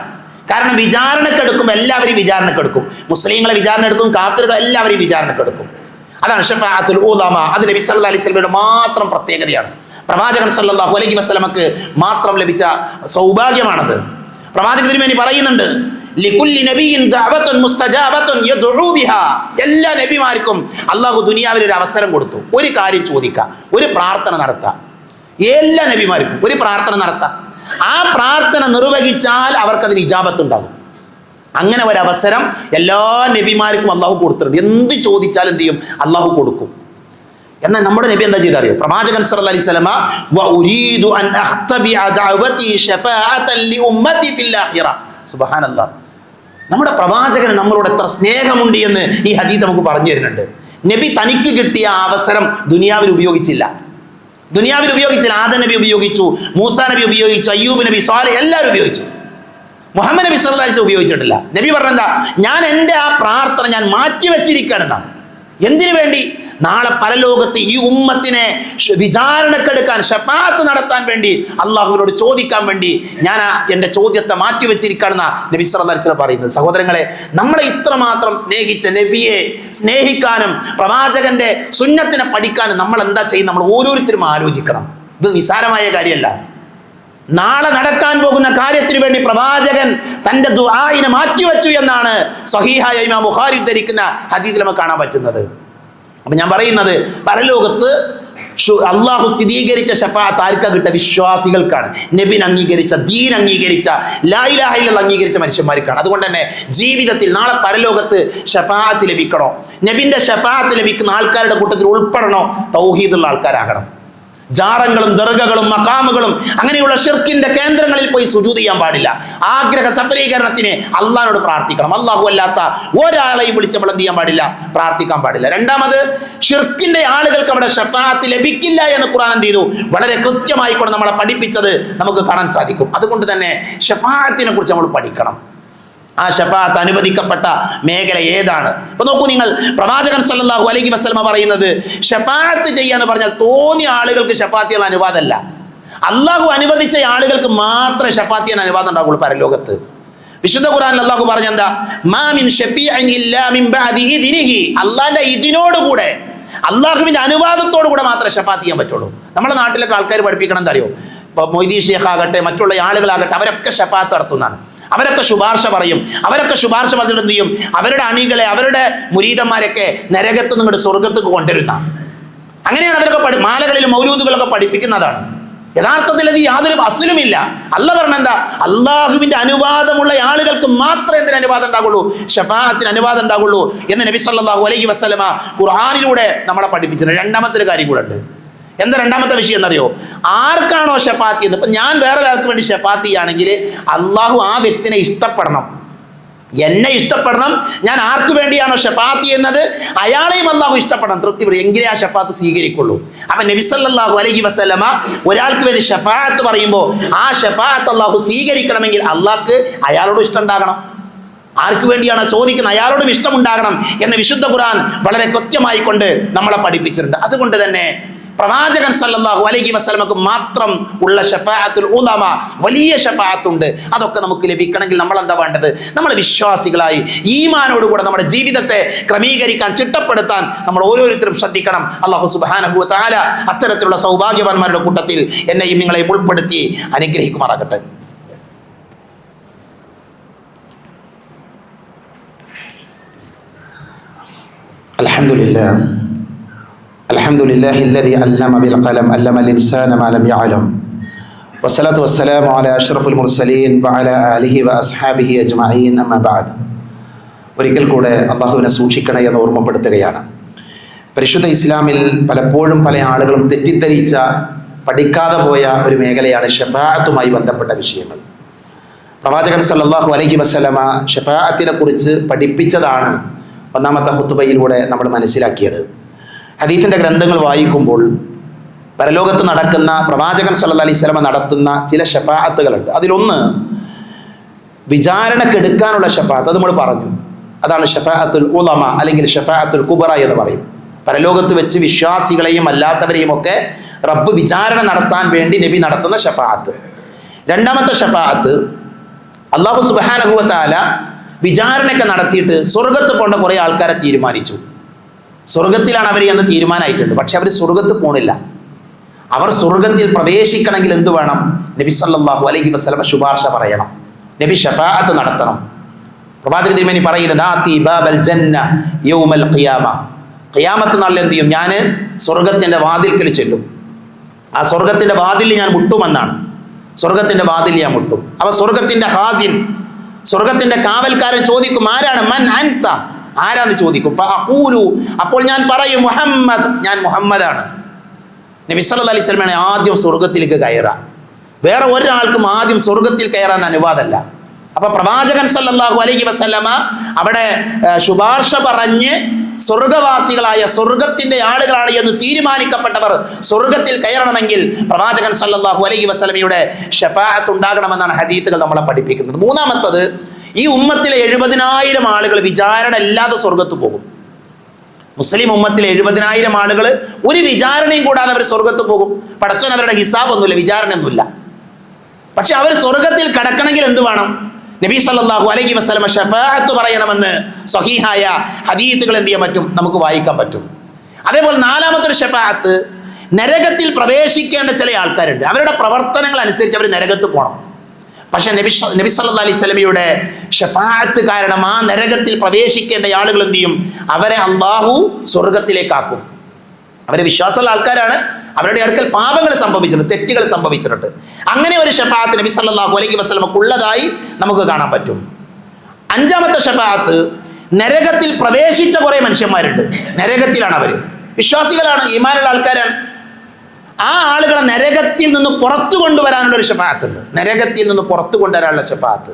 കാരണം വിചാരണക്കെടുക്കുമ്പോൾ എല്ലാവരും വിചാരണക്കെടുക്കും. മുസ്ലിങ്ങളെ വിചാരണ എടുക്കും, കാഫിറുകൾ എല്ലാവരെയും വിചാരണക്കെടുക്കും. അതാണ് ഷഫാഅത്തുൽ ഉളമ. അത് നബി സല്ലല്ലാഹു അലൈഹി വസല്ലമയുടെ മാത്രം പ്രത്യേകതയാണ്. പ്രവാചകൻ സല്ലല്ലാഹു അലൈഹി വസല്ലമക്ക് മാത്രം ലഭിച്ച സൗഭാഗ്യമാണത്. പ്രവാചക തിരുമേനി പറയുന്നുണ്ട്, ലികുല്ലി നബിയിൻ ദഅവത്തുൻ മുസ്തജാബത്തുൻ യദ്ഉ ബിഹാ. എല്ലാ നബിമാർക്കും അല്ലാഹു ദുനിയാവിൽ ഒരു അവസരം കൊടുത്തു. ഒരു കാര്യം ചോദിക്കുക, ഒരു പ്രാർത്ഥന നടത്താം. എല്ലാ നബിമാർക്കും ഒരു പ്രാർത്ഥന നടത്താം. ആ പ്രാർത്ഥന നിർവഹിച്ചാൽ അവർക്കതിന് ഇജാബത്ത് ഉണ്ടാകും. അങ്ങനെ ഒരവസരം എല്ലാ നബിമാർക്കും അള്ളാഹു കൊടുത്തിട്ടുണ്ട്. എന്ത് ചോദിച്ചാലും എന്ത് ചെയ്യും? അള്ളാഹു കൊടുക്കും. എന്നാൽ നമ്മുടെ നബി എന്താ ചെയ്തറിയോ? പ്രവാചകൻ സല്ലല്ലാഹു അലൈഹി വസല്ലമ വഉരീദു അൻ അഖ്തബിഅ ദഅവതി ശഫാഅതൻ ലിഉമ്മതി ഫിൽ ആഖിറ. സുബ്ഹാനല്ലാഹ്. നമ്മുടെ പ്രവാചകന് നമ്മളോട് എത്ര സ്നേഹമുണ്ട് എന്ന് ഈ ഹദീസ് നമുക്ക് പറഞ്ഞു തരുന്നുണ്ട്. നബി തനിക്ക് കിട്ടിയ അവസരം ദുനിയാവിൽ ഉപയോഗിച്ചില്ല. ആദം നബി ഉപയോഗിച്ചു, മൂസാ നബി ഉപയോഗിച്ചു, അയ്യൂബ് നബി, സ്വാലിഹ് എല്ലാവരും ഉപയോഗിച്ചു. മുഹമ്മദ് നബി സല്ലല്ലാഹു അലൈഹി വസല്ലം ഉപയോഗിച്ചിട്ടില്ല. നബി പറഞ്ഞെന്താ? ഞാൻ എൻ്റെ ആ പ്രാർത്ഥന ഞാൻ മാറ്റിവെച്ചിരിക്കുകയാണെന്നാ. എന്തിനു വേണ്ടി? നാളെ പരലോകത്ത് ഈ ഉമ്മത്തിനെ വിചാരണക്കെടുക്കാൻ, ശഫാഅത്ത് നടത്താൻ വേണ്ടി, അള്ളാഹുവിനോട് ചോദിക്കാൻ വേണ്ടി ഞാൻ എൻ്റെ ചോദ്യത്തെ മാറ്റിവെച്ചിരിക്കുകയാണെന്നാ നബി സല്ലല്ലാഹു അലൈഹി വസല്ലം പറയുന്നത്. സഹോദരങ്ങളെ, നമ്മളെ ഇത്രമാത്രം സ്നേഹിച്ച നബിയെ സ്നേഹിക്കാനും പ്രവാചകന്റെ സുന്നത്തിനെ പഠിക്കാനും നമ്മൾ എന്താ ചെയ്യുന്നത്? നമ്മൾ ഓരോരുത്തരും ആലോചിക്കണം. ഇത് നിസ്സാരമായ കാര്യമല്ല. നാളെ നടക്കാൻ പോകുന്ന കാര്യത്തിന് വേണ്ടി പ്രവാചകൻ തന്റെ ദുആഇനെ മാറ്റിവെച്ചു എന്നാണ് സ്വഹീഹായ ഇമാം ബുഖാരി ഉദ്ധരിക്കുന്ന ഹദീസിൽ നമുക്ക് കാണാൻ പറ്റുന്നത്. അപ്പൊ ഞാൻ പറയുന്നത്, പരലോകത്ത് അള്ളാഹു സ്ഥിരീകരിച്ച ശഫാഅത്ത് ആർക്കാ കിട്ടുക? വിശ്വാസികൾക്കാണ്. നബിൻ അംഗീകരിച്ച, ദീൻ അംഗീകരിച്ച, ലാ ഇലാഹ ഇല്ലല്ലാഹ് അംഗീകരിച്ച മനുഷ്യന്മാർക്കാണ്. അതുകൊണ്ട് തന്നെ ജീവിതത്തിൽ നാളെ പരലോകത്ത് ശഫാഅത്ത് ലഭിക്കണോ, നബിന്റെ ശഫാഅത്ത് ലഭിക്കുന്ന ആൾക്കാരുടെ കൂട്ടത്തിൽ ഉൾപ്പെടണോ, തൗഹീദുള്ള ആൾക്കാരാകണം. ജാറങ്ങളും ദർഗകളും മഖാമുകളും അങ്ങനെയുള്ള ഷിർക്കിന്റെ കേന്ദ്രങ്ങളിൽ പോയി സുജൂദ് ചെയ്യാൻ പാടില്ല. ആഗ്രഹ സഫലീകരണത്തിന് അള്ളാഹിനോട് പ്രാർത്ഥിക്കണം. അള്ളാഹു അല്ലാത്ത ഒരാളെയും വിളിച്ച് നമ്മൾ എന്ത് ചെയ്യാൻ പാടില്ല? പ്രാർത്ഥിക്കാൻ പാടില്ല. രണ്ടാമത്, ഷിർക്കിന്റെ ആളുകൾക്ക് അവിടെ ശഫാഅത്ത് ലഭിക്കില്ല എന്ന് ഖുർആൻ എന്ത് ചെയ്തു? വളരെ കൃത്യമായി കൊണ്ട് നമ്മളെ പഠിപ്പിച്ചത് നമുക്ക് കാണാൻ സാധിക്കും. അതുകൊണ്ട് തന്നെ ശഫാഅത്തിനെ കുറിച്ച് നമ്മൾ പഠിക്കണം. ആ ശഫാഅത്ത് അനുവദിക്കപ്പെട്ട മേഖല ഏതാണ്? ഇപ്പൊ നോക്കൂ നിങ്ങൾ, പ്രവാചകൻ സല്ലല്ലാഹു അലൈഹി വസല്ലമ പറയുന്നത്, ശഫാഅത്ത് ചെയ്യാന്ന് പറഞ്ഞാൽ തോന്നിയ ആളുകൾക്ക് ശഫാഅത്ത് ചെയ്യാൻ അനുവാദമല്ല. അള്ളാഹു അനുവദിച്ച ആളുകൾക്ക് മാത്രമേ ശഫാഅത്ത് ചെയ്യാൻ അനുവാദം ഉണ്ടാവുള്ളൂ പരലോകത്ത്. വിശുദ്ധ ഖുർആനിൽ അള്ളാഹു പറഞ്ഞെന്താ? മാ മിൻ ശഫീഇൻ ഇല്ലാ മിൻ ബഅദി ഇദ്നിഹി. അള്ളാഹിന്റെ ഇതിനോടുകൂടെ, അള്ളാഹുവിന്റെ അനുവാദത്തോടു കൂടെ മാത്രമേ ശഫാഅത്ത് ചെയ്യാൻ പറ്റുള്ളൂ. നമ്മുടെ നാട്ടിലൊക്കെ ആൾക്കാർ പഠിപ്പിക്കണം എന്താ അറിയോ? ഇപ്പൊ മൊയ്തീൻ ഷേഖ് ആകട്ടെ, മറ്റുള്ള ആളുകളാകട്ടെ, അവരൊക്കെ ശഫാഅത്ത് നടത്തുന്നതാണ്. അവരൊക്കെ ശുപാർശ പറയും. അവരൊക്കെ ശുപാർശ പറഞ്ഞിട്ട് എന്ത് ചെയ്യും? അവരുടെ അണികളെ, അവരുടെ മുരീദന്മാരൊക്കെ നരകത്ത് നിങ്ങളുടെ സ്വർഗത്തേക്ക് കൊണ്ടുവരുന്ന, അങ്ങനെയാണ് അവരൊക്കെ മാലകളിലും മൗലൂദുകളൊക്കെ പഠിപ്പിക്കുന്നതാണ്. യഥാർത്ഥത്തിൽ അത് യാതൊരു അസ്ലുമില്ല. അല്ലാഹ് പറഞ്ഞെന്താ? അള്ളാഹുവിന്റെ അനുവാദമുള്ള ആളുകൾക്ക് മാത്രമേ എന്തിന് അനുവാദം ഉണ്ടാകുള്ളൂ? ശഫാഅത്തിന് അനുവാദം ഉണ്ടാകുള്ളൂ എന്ന് നബി സല്ലല്ലാഹു അലൈഹി വസല്ലമ ഖുർആനിലൂടെ നമ്മളെ പഠിപ്പിച്ചിട്ടുണ്ട്. രണ്ടാമത്തെ ഒരു കാര്യം കൂടെ ഉണ്ട്. എന്താ രണ്ടാമത്തെ വിഷയം എന്നറിയോ? ആർക്കാണോ ശഫാഅത്ത് ചെയ്യുന്നത്, ഇപ്പൊ ഞാൻ വേറെ ഒരാൾക്ക് വേണ്ടി ശഫാഅത്ത് ചെയ്യുകയാണെങ്കിൽ അള്ളാഹു ആ വ്യക്തിനെ ഇഷ്ടപ്പെടണം, എന്നെ ഇഷ്ടപ്പെടണം. ഞാൻ ആർക്ക് വേണ്ടിയാണോ ശഫാഅത്ത് ചെയ്യുന്നത് അയാളെയും അള്ളാഹു ഇഷ്ടപ്പെടണം, തൃപ്തി, എങ്കിലേ ആ ശഫാഅത്ത് സ്വീകരിക്കുള്ളൂ. അപ്പൊ നബി സല്ലല്ലാഹു അലൈഹി വസല്ലമ ഒരാൾക്ക് വേണ്ടി ശഫാഅത്ത് പറയുമ്പോൾ ആ ശഫാഅത്ത് അള്ളാഹു സ്വീകരിക്കണമെങ്കിൽ അള്ളാഹ്ക്ക് അയാളോട് ഇഷ്ടം ഉണ്ടാകണം. ആർക്ക് വേണ്ടിയാണോ ചോദിക്കുന്നത് അയാളോടും ഇഷ്ടമുണ്ടാകണം എന്ന് വിശുദ്ധ ഖുർആൻ വളരെ കൃത്യമായി കൊണ്ട് നമ്മളെ പഠിപ്പിച്ചിട്ടുണ്ട്. അതുകൊണ്ട് തന്നെ പ്രവാചകൻ സല്ലല്ലാഹു അലൈഹി വസല്ലമക്ക് മാത്രം ഉള്ള ശഫാഅത്തുൽ ഉലമ, വലിയ ശഫാഅത്തുണ്ട്. അതൊക്കെ നമുക്ക് ലഭിക്കണമെങ്കിൽ നമ്മൾ എന്താ വേണ്ടത്? നമ്മൾ വിശ്വാസികളായി ഈമാനോടുകൂടെ നമ്മുടെ ജീവിതത്തെ ക്രമീകരിക്കാൻ, ചിട്ടപ്പെടുത്താൻ നമ്മൾ ഓരോരുത്തരും ശ്രദ്ധിക്കണം. അല്ലാഹു സുബ്ഹാനഹു വ തആല അത്തരത്തിലുള്ള സൗഭാഗ്യവാന്മാരുടെ കൂട്ടത്തിൽ എന്നെയും നിങ്ങളെയും ഉൾപ്പെടുത്തി അനുഗ്രഹിക്കുമാറാകട്ടെ. അൽഹംദുലില്ലാഹ് അൽഹംദുലില്ലാഹി അല്ലദീ അല്ലമ ബിൽ ഖലം അല്ലമ അൽ ഇൻസാന മാ ലം യഅലം വസ്സലാത്തു വസ്സലാമു അലാ അഷ്റഫുൽ മുർസലീൻ വഅലാ ആലിഹി വഅസ്ഹാബിഹി അജ്മഈൻ അമ്മാ ബഅദ്. ഒരിക്കൽ കൂടെ അള്ളാഹുവിനെ സൂക്ഷിക്കണേ എന്ന് ഓർമ്മപ്പെടുത്തുകയാണ്. പരിശുദ്ധ ഇസ്ലാമിൽ പലപ്പോഴും പല ആളുകളും തെറ്റിദ്ധരിച്ച, പഠിക്കാതെ പോയ ഒരു മേഖലയാണ് ശഫാഅത്തുമായി ബന്ധപ്പെട്ട വിഷയങ്ങൾ. പ്രവാചകൻ സല്ലല്ലാഹു അലൈഹി വസല്ലമ ശഫാഅത്തിനെ കുറിച്ച് പഠിപ്പിച്ചതാണ് ഒന്നാമത്തെ ഖുത്ബയിലൂടെ നമ്മൾ മനസ്സിലാക്കിയത്. ഹദീസിന്റെ ഗ്രന്ഥങ്ങൾ വായിക്കുമ്പോൾ പരലോകത്ത് നടക്കുന്ന, പ്രവാചകൻ സല്ലല്ലാഹു അലൈഹി വസല്ലമ നടത്തുന്ന ചില ശഫാഅത്തുകളുണ്ട്. അതിലൊന്ന് വിചാരണക്കെടുക്കാനുള്ള ശഫാഅത്ത്. അത് നമ്മൾ പറഞ്ഞു, അതാണ് ശഫാഅത്തുൽ ഉലമ അല്ലെങ്കിൽ ശഫാഅത്തുൽ കുബറ എന്ന് പറയും. പരലോകത്ത് വെച്ച് വിശ്വാസികളെയും അല്ലാത്തവരെയും ഒക്കെ റബ്ബ് വിചാരണ നടത്താൻ വേണ്ടി നബി നടത്തുന്ന ശഫാഅത്ത്. രണ്ടാമത്തെ ശഫാഅത്ത്, അല്ലാഹു സുബ്ഹാനഹു വ തആല വിചാരണയൊക്കെ നടത്തിയിട്ട് സ്വർഗത്ത് പോകേണ്ട കുറേ ആൾക്കാരെ തീരുമാനിച്ചു. സ്വർഗത്തിലാണ് അവർ എന്ന് തീരുമാനമായിട്ടുണ്ട്. പക്ഷെ അവർ സ്വർഗത്ത് പോണില്ല. അവർ സ്വർഗത്തിൽ പ്രവേശിക്കണമെങ്കിൽ എന്ത് വേണം? നബി സല്ലല്ലാഹു അലൈഹി വസല്ലമ ശുപാർശ പറയണം, നബി ശഫാഅത്ത് നടത്തണം. പ്രവാചക തിരുമേനി പറയുന്നുണ്ട്, ആതി ബാബൽ ജന്ന യൗമൽ ഖിയാമ. ഖിയാമത്ത് നാളിൽ എന്ത് ചെയ്യും? ഞാൻ സ്വർഗത്തിന്റെ വാതിൽക്കൽ ചെല്ലും. ആ സ്വർഗത്തിന്റെ വാതിൽ ഞാൻ മുട്ടുമെന്നാണ്. സ്വർഗത്തിന്റെ വാതിൽ ഞാൻ മുട്ടും. അവ സ്വർഗത്തിന്റെ ഹാസിൻ, സ്വർഗത്തിന്റെ കാവൽക്കാരൻ ചോദിക്കും, ആരാണ്? മൻ അൻത, ആരാന്ന് ചോദിക്കും. ഫഅഖൂലു, അപ്പോൾ ഞാൻ പറയും മുഹമ്മദ്, ഞാൻ മുഹമ്മദാണ്. നബി സല്ലല്ലാഹു അലൈഹി വസല്ലമയാണ് ആദ്യം സ്വർഗത്തിലേക്ക് കയറാം. വേറെ ഒരാൾക്കും ആദ്യം സ്വർഗത്തിൽ കയറാൻ അനുവാദമല്ല. അപ്പൊ പ്രവാചകൻ സല്ലല്ലാഹു അലൈഹി വസല്ലമ അവിടെ ശുപാർശ പറഞ്ഞ് സ്വർഗവാസികളായ സ്വർഗത്തിന്റെ ആളുകളാണ് എന്ന് തീരുമാനിക്കപ്പെട്ടവർ സ്വർഗത്തിൽ കയറണമെങ്കിൽ പ്രവാചകൻ സല്ലല്ലാഹു അലൈഹി വസല്ലമയുടെ ശഫാഅത്ത് ഉണ്ടാകണമെന്നാണ് ഹദീത്തുകൾ നമ്മളെ പഠിപ്പിക്കുന്നത്. മൂന്നാമത്തത്, ഈ ഉമ്മത്തിലെ 70,000 ആളുകൾ വിചാരണ ഇല്ലാതെ സ്വർഗത്ത് പോകും. മുസ്ലിം ഉമ്മത്തിലെ 70,000 ആളുകൾ ഒരു വിചാരണയും കൂടാതെ അവർ സ്വർഗത്ത് പോകും. പടച്ചോൻ അവരുടെ ഹിസാബൊന്നുമില്ല, വിചാരണയൊന്നുമില്ല. പക്ഷെ അവർ സ്വർഗത്തിൽ കടക്കണമെങ്കിൽ എന്ത് വേണം? നബി സല്ലല്ലാഹു അലൈഹി വസല്ലമ ശഫാഅത്ത് പറയണമെന്ന് സ്വഹീഹായ ഹദീത്തുകൾ എന്ത് ചെയ്യാൻ പറ്റും? നമുക്ക് വായിക്കാൻ പറ്റും. അതേപോലെ നാലാമത്തെ ശഫാഅത്ത്, നരകത്തിൽ പ്രവേശിക്കേണ്ട ചില ആൾക്കാരുണ്ട്. അവരുടെ പ്രവർത്തനങ്ങൾ അനുസരിച്ച് അവർ നരകത്ത് പോകണം. പക്ഷെ നബി സല്ലല്ലാഹു അലൈഹി വസല്ലമയുടെ ശഫാഅത്ത് കാരണം ആ നരകത്തിൽ പ്രവേശിക്കേണ്ട ആളുകൾ എന്ത് ചെയ്യും? അവരെ അല്ലാഹു സ്വർഗത്തിലേക്കാക്കും. അവരെ വിശ്വാസമുള്ള ആൾക്കാരാണ്, അവരുടെ അടുക്കൽ പാപങ്ങൾ സംഭവിച്ചിട്ടുണ്ട്, തെറ്റുകൾ സംഭവിച്ചിട്ടുണ്ട്. അങ്ങനെ ഒരു ശഫാഅത്ത് നബി സല്ലല്ലാഹു അലൈഹി വസല്ലമക്ക് ഉള്ളതായി നമുക്ക് കാണാൻ പറ്റും. അഞ്ചാമത്തെ ശഫാഅത്ത്, നരകത്തിൽ പ്രവേശിച്ച കുറെ മനുഷ്യന്മാരുണ്ട്. നരകത്തിലാണ് അവര്, വിശ്വാസികളാണ്, ഈമാനുള്ള ആൾക്കാരാണ്. ആ ആളുകളെ നരകത്തിൽ നിന്ന് പുറത്തു കൊണ്ടുവരാനുള്ള ഒരു ശഫാഅത്ത് ഉണ്ട്. നരകത്തിൽ നിന്ന് പുറത്തു കൊണ്ടുവരാനുള്ള ശഫാഅത്ത്,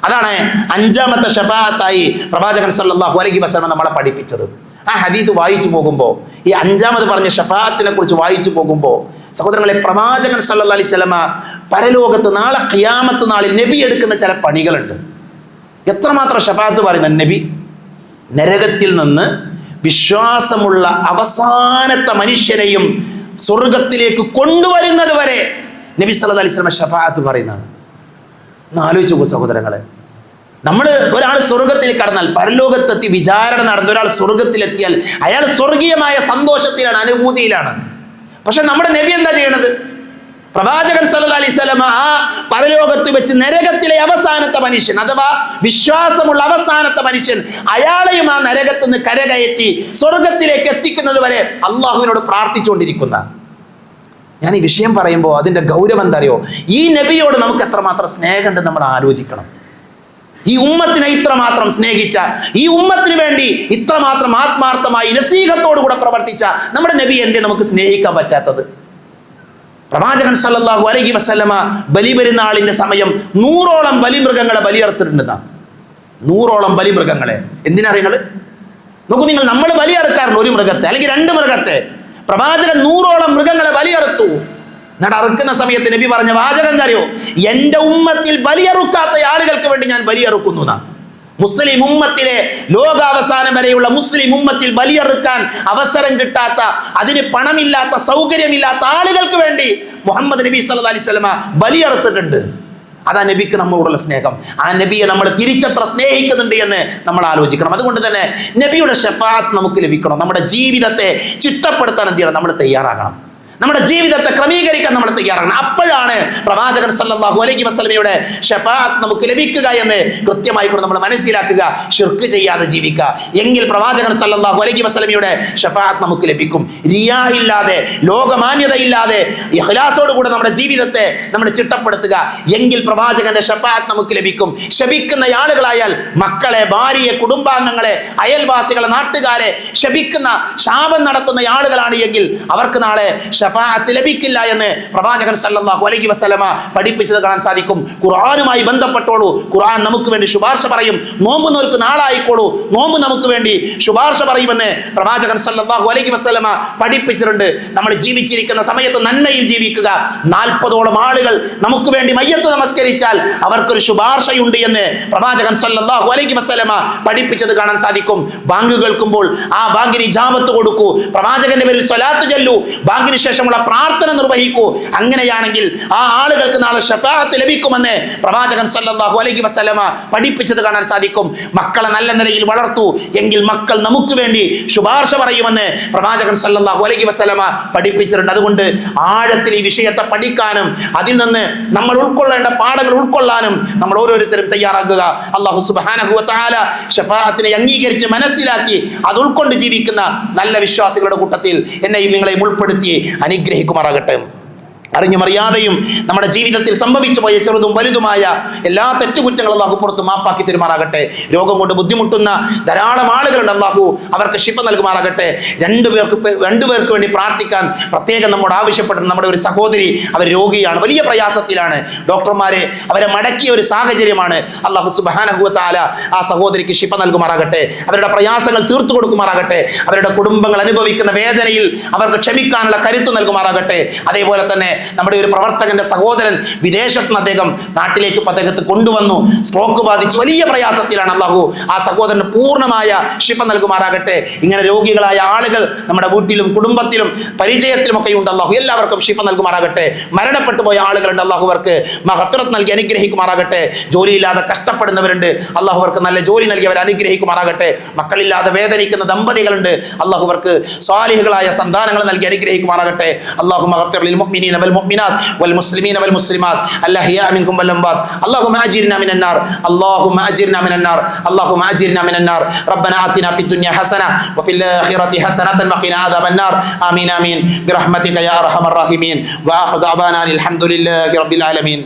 അതാണ് അഞ്ചാമത്തെ ശഫാഅത്തായി പ്രവാചകൻ സല്ലല്ലാഹു അലൈഹി വസല്ലം നമ്മളെ പഠിപ്പിച്ചത്. ആ ഹദീസ് വായിച്ചു പോകുമ്പോൾ, ഈ അഞ്ചാമത് പറഞ്ഞ ശഫാഅത്തിനെ കുറിച്ച് വായിച്ചു പോകുമ്പോൾ സഹോദരങ്ങളെ, പ്രവാചകൻ സല്ലല്ലാഹു അലൈഹി വസല്ലമ പരലോകത്ത് നാളെ ഖിയാമത്ത് നാളിൽ നബി എടുക്കുന്ന ചില പണികളുണ്ട്. എത്രമാത്രം ശഫാഅത്ത് പറയുന്ന നബി, നരകത്തിൽ നിന്ന് വിശ്വാസമുള്ള അവസാനത്തെ മനുഷ്യനെയും സ്വർഗത്തിലേക്ക് കൊണ്ടുവരുന്നത് വരെ നബി സല്ലല്ലാഹു അലൈഹി വസല്ലം ശഫാഅത്ത് പറയുന്നതാണ്. ഒന്ന് ആലോചിച്ച് നോക്കൂ സഹോദരങ്ങളെ, നമ്മൾ ഒരാൾ സ്വർഗത്തിൽ കടന്നാൽ, പരലോകത്തെത്തി വിചാരണ നടന്ന ഒരാൾ സ്വർഗത്തിലെത്തിയാൽ അയാൾ സ്വർഗീയമായ സന്തോഷത്തിലാണ്, അനുഭൂതിയിലാണ്. പക്ഷെ നമ്മുടെ നബി എന്താ ചെയ്യണത്? പ്രവാചകൻ സല്ലല്ലാഹു അലൈഹി വസല്ലം ആ പരലോകത്ത് വെച്ച് നരകത്തിലെ അവസാനത്തെ മനുഷ്യൻ, അഥവാ വിശ്വാസമുള്ള അവസാനത്തെ മനുഷ്യൻ, അയാളെയും ആ നരകത്തിൽ നിന്ന് കരകയറ്റി സ്വർഗത്തിലേക്ക് എത്തിക്കുന്നത് വരെ അള്ളാഹുവിനോട് പ്രാർത്ഥിച്ചുകൊണ്ടിരിക്കുന്ന. ഞാൻ ഈ വിഷയം പറയുമ്പോൾ അതിന്റെ ഗൗരവം എന്താ അറിയോ? ഈ നബിയോട് നമുക്ക് എത്രമാത്രം സ്നേഹമുണ്ടെന്ന് നമ്മൾ ആലോചിക്കണം. ഈ ഉമ്മത്തിനെ ഇത്രമാത്രം സ്നേഹിച്ച, ഈ ഉമ്മത്തിന് വേണ്ടി ഇത്രമാത്രം ആത്മാർത്ഥമായി നസീഹത്തോടു കൂടെ പ്രവർത്തിച്ച നമ്മുടെ നബി എന്തേ നമുക്ക് സ്നേഹിക്കാൻ പറ്റാത്തത്? പ്രവാചകൻ സല്ലല്ലാഹു അലൈഹി വസല്ലമ ബലിപെരുന്നാളിന്റെ സമയം 100ഓളം ബലിമൃഗങ്ങളെ ബലിയറുത്തിട്ടുണ്ടെന്നാണ്. 100ഓളം ബലിമൃഗങ്ങളെ. എന്തിനറിയങ്ങൾ നോക്കൂ നിങ്ങൾ, നമ്മൾ ബലിയറുക്കാറുണ്ട് ഒരു മൃഗത്തെ അല്ലെങ്കിൽ 2 മൃഗത്തെ. പ്രവാചകൻ 100ഓളം മൃഗങ്ങളെ ബലിയറുത്തു. എന്നിട്ട് അറുക്കുന്ന സമയത്ത് നബി പറഞ്ഞ വാചകം അറിയോ? എന്റെ ഉമ്മത്തിൽ ബലിയറുക്കാത്ത ആളുകൾക്ക് വേണ്ടി ഞാൻ ബലിയറുക്കുന്നു എന്നാണ്. മുസ്ലിം ഉമ്മത്തിലെ ലോകാവസാനം വരെയുള്ള മുസ്ലിം ഉമ്മത്തിൽ ബലിയറുക്കാൻ അവസരം കിട്ടാത്ത, അതിന് പണമില്ലാത്ത, സൗകര്യമില്ലാത്ത ആളുകൾക്ക് വേണ്ടി മുഹമ്മദ് നബി സല്ലല്ലാഹു അലൈഹി വസല്ലമ ബലിയറുത്തിട്ടുണ്ട്. അതാ നബിക്ക് നമ്മളോടുള്ള സ്നേഹം. ആ നബിയെ നമ്മൾ തിരിച്ചെത്ര സ്നേഹിക്കുന്നുണ്ട് എന്ന് നമ്മൾ ആലോചിക്കണം. അതുകൊണ്ട് തന്നെ നബിയുടെ ശഫാഅത്ത് നമുക്ക് ലഭിക്കണം. നമ്മുടെ ജീവിതത്തെ ചിട്ടപ്പെടുത്താൻ എന്ത് ചെയ്യണം? നമ്മൾ തയ്യാറാകണം. നമ്മുടെ ജീവിതത്തെ ക്രമീകരിക്കാൻ നമ്മൾ തയ്യാറാണ്. അപ്പോഴാണ് പ്രവാചകൻ സല്ലല്ലാഹു അലൈഹി വസല്ലമയുടെ ശഫാഅത്ത് നമുക്ക് ലഭിക്കുക എന്ന് കൃത്യമായി കൊണ്ട് നമ്മൾ മനസ്സിലാക്കുക. ശിർക്ക് ചെയ്യാതെ ജീവിക്കുക, എങ്കിൽ പ്രവാചകൻ സല്ലല്ലാഹു അലൈഹി വസല്ലമയുടെ ശഫാഅത്ത് നമുക്ക് ലഭിക്കും. റിയാ ഇല്ലാതെ, ലോകമാന്യതയില്ലാതെ ഇഖ്ലാസോട് കൂടെ നമ്മുടെ ജീവിതത്തെ നമ്മൾ ചിട്ടപ്പെടുത്തുക, എങ്കിൽ പ്രവാചകന്റെ ശഫാഅത്ത് നമുക്ക് ലഭിക്കും. ശപിക്കുന്ന ആളുകളായാൽ മക്കളെ, ഭാര്യയെ, കുടുംബാംഗങ്ങളെ, അയൽവാസികളെ, നാട്ടുകാരെ ശപിക്കുന്ന, ശാപം നടത്തുന്ന ആളുകളാണ് എങ്കിൽ അവർക്ക് നാളെ ശഫാഅത്ത് ലഭിക്കില്ല എന്ന് പ്രവാചകൻ സല്ലല്ലാഹു അലൈഹി വസല്ലമ പഠിപ്പിച്ചത് കാണാൻ സാധിക്കും. ഖുർആനുമായി ബന്ധപ്പെട്ടോളൂ, ഖുർആൻ നമുക്ക് വേണ്ടി ശുപാർശ പറയും. നോമ്പ് നോൽക്ക് നാളായിക്കോളൂ, നോമ്പ് നമുക്ക് വേണ്ടി ശുപാർശ പറയുമെന്ന് പ്രവാചകൻ സല്ലല്ലാഹു അലൈഹി വസല്ലമ പഠിപ്പിച്ചിട്ടുണ്ട്. നമ്മൾ ജീവിച്ചിരിക്കുന്ന സമയത്ത് നന്മയിൽ ജീവിക്കുക. 40ഓളം ആളുകൾ നമുക്ക് വേണ്ടി മയ്യത്ത് നമസ്കരിച്ചാൽ അവർക്കൊരു ശുപാർശയുണ്ട് എന്ന് പ്രവാചകൻ സല്ലല്ലാഹു അലൈഹി വസല്ലമ പഠിപ്പിച്ചത് കാണാൻ സാധിക്കും. ബാങ്ക് കേൾക്കുമ്പോൾ ആ ബാങ്കിന് ഇജാബത്ത് കൊടുക്കൂ, പ്രവാചകന്റെ പേരിൽ സ്വലാത്ത് ചൊല്ലൂ, ബാങ്കിന് ശേഷമുള്ള പ്രാർത്ഥന നിർവഹിക്കൂ. അങ്ങനെയാണെങ്കിൽ ആ ആളുകൾക്ക് നാളെ ശഫാഅത്ത് ലഭിക്കുമെന്ന് പ്രവാചകൻ സല്ലല്ലാഹു അലൈഹി വസല്ലമ പഠിപ്പിച്ചത് കാണാൻ സാധിക്കും. മക്കളെ നല്ല നിലയിൽ വളർത്തൂ, എങ്കിൽ മക്കൾ നമുക്ക് വേണ്ടി ശുപാർശ പറയുമെന്ന് പ്രവാചകൻ സല്ലല്ലാഹു അലൈഹി വസല്ലമ പഠിപ്പിച്ചിട്ടുണ്ട്. അതുകൊണ്ട് ആഴത്തിൽ ഈ വിഷയത്തെ പഠിക്കാനും അതിൽ നിന്ന് നമ്മൾ ഉൾക്കൊള്ളേണ്ട പാഠങ്ങൾ ഉൾക്കൊള്ളാനും നമ്മൾ ഓരോരുത്തരും തയ്യാറാകുക. അല്ലാഹു സുബ്ഹാനഹു വ തആല ശഫാഅത്തിനെ അംഗീകരിച്ച് മനസ്സിലാക്കി അത് ഉൾക്കൊണ്ട് ജീവിക്കുന്ന നല്ല വിശ്വാസികളുടെ കൂട്ടത്തിൽ എന്നെയും നിങ്ങളെയും ഉൾപ്പെടുത്തി അനുഗ്രഹിക്കുമാറാകട്ടെ. അറിഞ്ഞും അറിയാതെയും നമ്മുടെ ജീവിതത്തിൽ സംഭവിച്ചു പോയ ചെറുതും വലുതുമായ എല്ലാ തെറ്റുകുറ്റങ്ങളും അള്ളാഹു പുറത്ത് മാപ്പാക്കി തരുമാറാകട്ടെ. രോഗം കൊണ്ട് ബുദ്ധിമുട്ടുന്ന ധാരാളം ആളുകളുണ്ട്, അള്ളാഹു അവർക്ക് ശിഫ നൽകുമാറാകട്ടെ. രണ്ടുപേർക്ക് വേണ്ടി പ്രാർത്ഥിക്കാൻ പ്രത്യേകം നമ്മോട് ആവശ്യപ്പെട്ടിട്ടുണ്ട്. നമ്മുടെ ഒരു സഹോദരി, അവർ രോഗിയാണ്, വലിയ പ്രയാസത്തിലാണ്. ഡോക്ടർമാരെ അവരെ മടക്കിയ ഒരു സാഹചര്യമാണ്. അള്ളാഹു സുബ്ഹാനഹു വ തആല ആ സഹോദരിക്ക് ശിഫ നൽകുമാറാകട്ടെ. അവരുടെ പ്രയാസങ്ങൾ തീർത്തു കൊടുക്കുമാറാകട്ടെ. അവരുടെ കുടുംബങ്ങൾ അനുഭവിക്കുന്ന വേദനയിൽ അവർക്ക് ക്ഷമിക്കാനുള്ള കരുത്ത് നൽകുമാറാകട്ടെ. അതേപോലെ തന്നെ നമ്മുടെ ഒരു പ്രവർത്തകന്റെ സഹോദരൻ വിദേശത്ത് നിന്ന് അദ്ദേഹം നാട്ടിലേക്ക് അദ്ദേഹത്തെ കൊണ്ടുവന്നു, സ്ട്രോക്ക് ബാധിച്ച് വലിയ പ്രയാസത്തിലാണ്. അള്ളാഹു ആ സഹോദരന് പൂർണ്ണമായ ശിഫ നൽകുമാറാകട്ടെ. ഇങ്ങനെ രോഗികളായ ആളുകൾ നമ്മുടെ വീട്ടിലും കുടുംബത്തിലും പരിചയത്തിലുമൊക്കെ ഉണ്ട്. അള്ളാഹു എല്ലാവർക്കും ശിഫ നൽകുമാറാകട്ടെ. മരണപ്പെട്ടു പോയ ആളുകളുണ്ട്, അള്ളാഹു അവർക്ക് മഗ്ഫിറത്ത് നൽകി അനുഗ്രഹിക്കുമാറാകട്ടെ. ജോലിയില്ലാതെ കഷ്ടപ്പെടുന്നവരുണ്ട്, അള്ളാഹു അവർക്ക് നല്ല ജോലി നൽകി അവരെ അനുഗ്രഹിക്കുമാറാകട്ടെ. മക്കളില്ലാതെ വേദനിക്കുന്ന ദമ്പതികളുണ്ട്, അള്ളാഹു അവർക്ക് സ്വാലിഹുകളായ സന്താനങ്ങൾ നൽകി അനുഗ്രഹിക്കുമാറാകട്ടെ. അള്ളാഹു മഗ്ഫിർ ലിൽ മുഅ്മിനീന വൽ മുഅ്മിനാത്ത് വൽ മുസ്ലിമീന വൽ മുസ്ലിമാത്ത് അൽഅഹ്യാഇ മിൻകും വൽ അംവാത്ത് اللهم اجرنا من النار اللهم اجرنا من النار اللهم اجرنا من النار ربنا آتنا في الدنيا حسنة وفي الآخرة حسنة وقنا عذاب النار آمين آمين برحمتك يا أرحم الراحمين وآخر دعوانا الحمد لله رب العالمين.